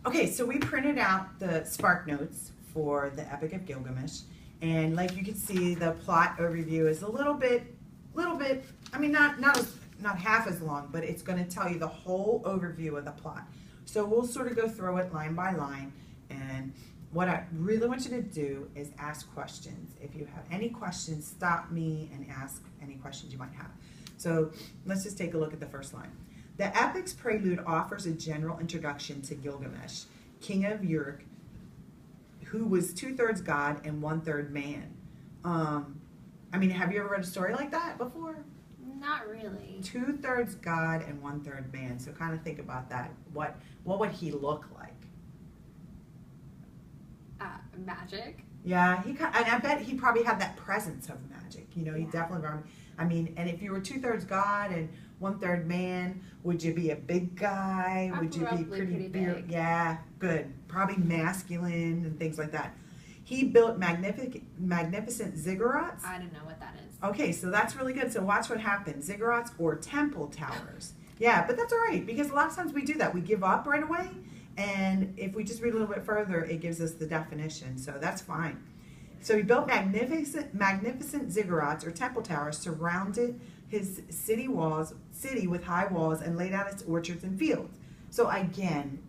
Okay, so we printed out the Spark Notes for the Epic of Gilgamesh, and like you can see, the plot overview is a little bit. I mean, not half as long, but it's going to tell you the whole overview of the plot. So we'll sort of go through it line by line, and what I really want you to do is ask questions. If you have any questions, stop me and ask any questions you might have. So let's just take a look at the first line. The epic's prelude offers a general introduction to Gilgamesh, king of Uruk, who was 2/3 god and 1/3 man. I mean, have you ever read a story like that before? Not really. 2/3 god and 1/3 man. So kind of think about that. What would he look like? Magic. Yeah, and I bet he probably had that presence of magic. You know, he Yeah. definitely. I mean, and if you were 2/3 god and 1/3 man, would you be a big guy? Would you be pretty big? Yeah, good. Probably masculine and things like that. He built magnificent ziggurats. I don't know what that is. Okay, so that's really good. So watch what happens. Ziggurats or temple towers. Yeah, but that's all right because a lot of times we do that. We give up right away. And if we just read a little bit further, it gives us the definition. So that's fine. So he built magnificent ziggurats or temple towers, surrounded his city with high walls, and laid out its orchards and fields. So again,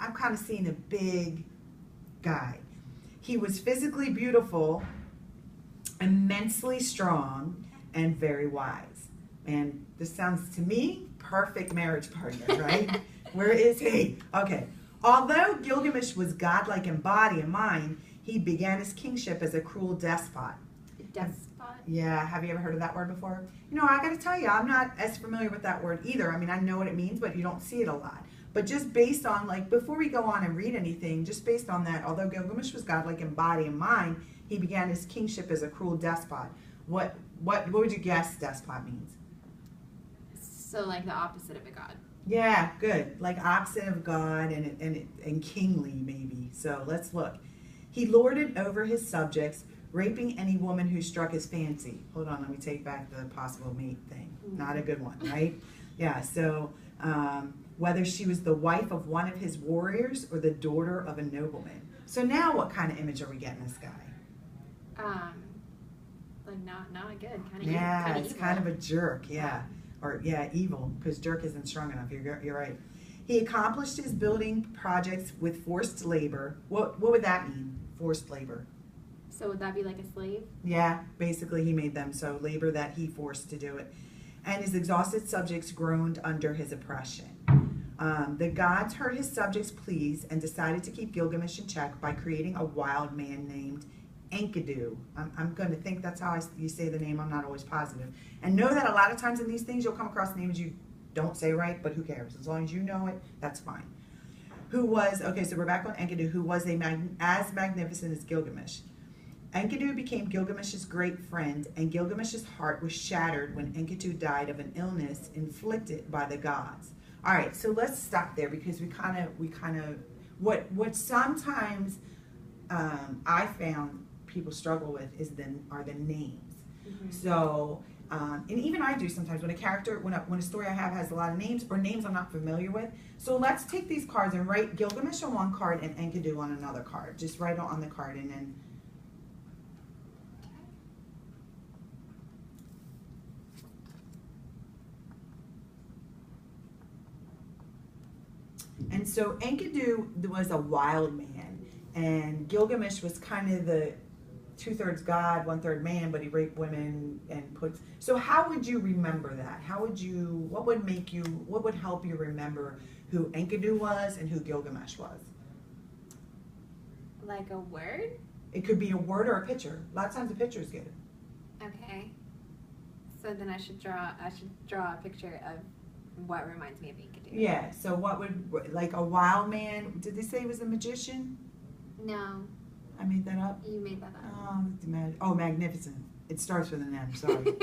I'm kind of seeing a big guy. He was physically beautiful, immensely strong, and very wise. And this sounds to me perfect marriage partner, right? Where is he? Okay. Although Gilgamesh was godlike in body and mind, he began his kingship as a cruel despot. Despot? Yeah, have you ever heard of that word before? You know, I got to tell you, I'm not as familiar with that word either. I mean, I know what it means, but you don't see it a lot. But just based on, like, before we go on and read anything, just based on that, although Gilgamesh was godlike in body and mind, he began his kingship as a cruel despot. What would you guess despot means? So, like the opposite of a god. Yeah, good. Like opposite of God and kingly maybe. So let's look. He lorded over his subjects, raping any woman who struck his fancy. Hold on, let me take back the possible mate thing. Not a good one, right? Yeah, so whether she was the wife of one of his warriors or the daughter of a nobleman. So now what kind of image are we getting this guy? Like not good. Yeah, it's evil. kind of a jerk, yeah. Or yeah, evil, because jerk isn't strong enough. You're right. He accomplished his building projects with forced labor. What would that mean? Forced labor. So would that be like a slave? Yeah, basically he made them so labor that he forced to do it. And his exhausted subjects groaned under his oppression. The gods heard his subjects' pleas and decided to keep Gilgamesh in check by creating a wild man named Enkidu. I'm going to think that's how you say the name. I'm not always positive. And know that a lot of times in these things you'll come across names you don't say right, but who cares? As long as you know it, that's fine. So we're back on Enkidu, who was as magnificent as Gilgamesh. Enkidu became Gilgamesh's great friend, and Gilgamesh's heart was shattered when Enkidu died of an illness inflicted by the gods. All right, so let's stop there because we kind of what sometimes I found people struggle with are the names. Mm-hmm. So, and even I do sometimes when a story I have has a lot of names or names I'm not familiar with. So let's take these cards and write Gilgamesh on one card and Enkidu on another card. Just write it on the card and then. And so Enkidu was a wild man, and Gilgamesh was kind of the 2/3 god, 1/3 man, but he raped women and puts. So how would you remember that? What would help you remember who Enkidu was and who Gilgamesh was? Like a word? It could be a word or a picture. A lot of times a picture is good. Okay. So then I should draw a picture of what reminds me of Enkidu. Yeah, so what would, like a wild man, did they say he was a magician? No. I made that up? You made that up. Oh, magnificent. It starts with an M, sorry.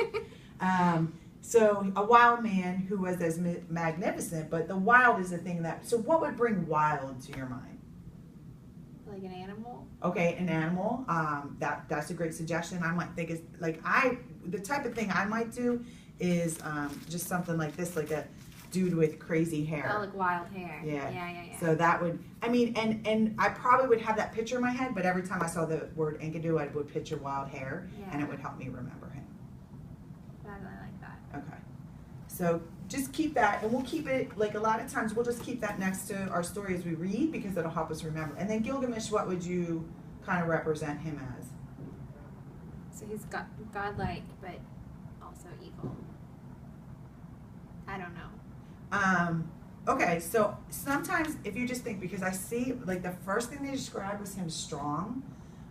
So a wild man who was as magnificent, but the wild is the thing so what would bring wild to your mind? Like an animal? Okay, an animal. That's a great suggestion. I might think the type of thing I might do is just something like this, like a dude with crazy hair. Oh, like wild hair. Yeah. Yeah. So that would, I mean, and I probably would have that picture in my head, but every time I saw the word Enkidu, I would picture wild hair, and it would help me remember him. I like that. Okay. So just keep that, and we'll keep it, like a lot of times, we'll just keep that next to our story as we read, because it'll help us remember. And then Gilgamesh, what would you kind of represent him as? So he's godlike, but also evil. I don't know. Okay, so sometimes if you just think, because I see, like the first thing they described was him strong,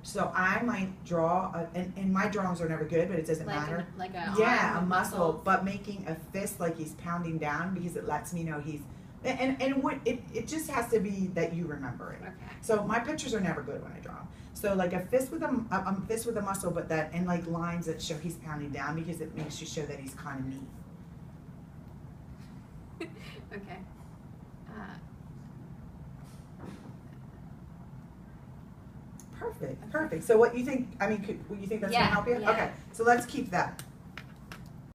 so I might draw, and my drawings are never good, but it doesn't matter. A muscle, but making a fist like he's pounding down, because it lets me know he's, and what it just has to be that you remember it. Okay. So my pictures are never good when I draw. So like a fist with a fist with a muscle, but that, and like lines that show he's pounding down, because it makes you show that he's kind of neat. Okay. Perfect. So what you think, I mean, you think that's Yeah, gonna help you? yeah. Okay, so let's keep that.